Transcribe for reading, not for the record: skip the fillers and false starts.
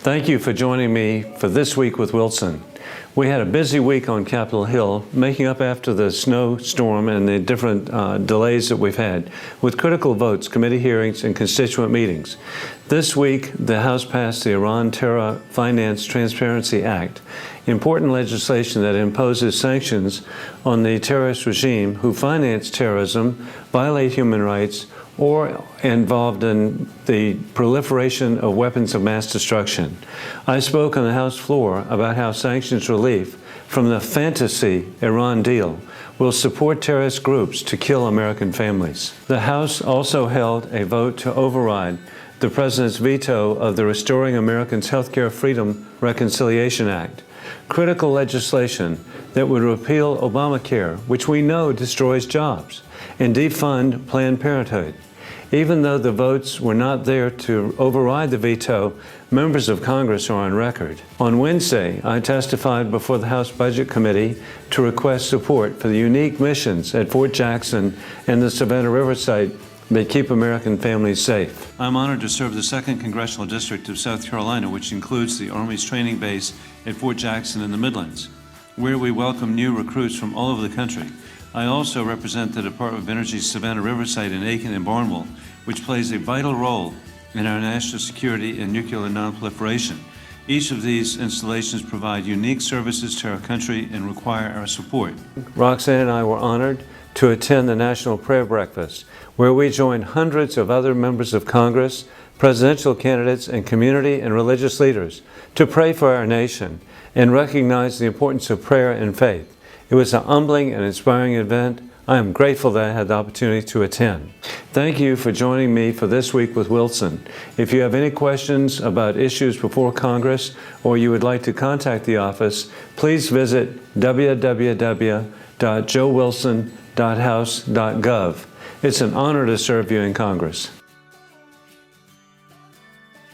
Thank you for joining me for This Week with Wilson. We had a busy week on Capitol Hill, making up after the snowstorm and the different delays that we've had, with critical votes, committee hearings, and constituent meetings. This week, the House passed the Iran-Terror Finance Transparency Act, important legislation that imposes sanctions on the terrorist regime who finance terrorism, violate human rights, or involved in the proliferation of weapons of mass destruction. I spoke on the House floor about how sanctions relief from the fantasy Iran deal will support terrorist groups to kill American families. The House also held a vote to override the President's veto of the Restoring Americans' Healthcare Freedom Reconciliation Act, critical legislation that would repeal Obamacare, which we know destroys jobs, and defund Planned Parenthood. Even though the votes were not there to override the veto, members of Congress are on record. On Wednesday, I testified before the House Budget Committee to request support for the unique missions at Fort Jackson and the Savannah River site that keep American families safe. I'm honored to serve the 2nd Congressional District of South Carolina, which includes the Army's training base at Fort Jackson in the Midlands, where we welcome new recruits from all over the country. I also represent the Department of Energy's Savannah River site in Aiken and Barnwell, which plays a vital role in our national security and nuclear nonproliferation. Each of these installations provide unique services to our country and require our support. Roxanne and I were honored to attend the National Prayer Breakfast, where we joined hundreds of other members of Congress, presidential candidates, and community and religious leaders to pray for our nation and recognize the importance of prayer and faith. It was an humbling and inspiring event. I am grateful that I had the opportunity to attend. Thank you for joining me for This Week with Wilson. If you have any questions about issues before Congress or you would like to contact the office, please visit www.joewilson.house.gov. It's an honor to serve you in Congress.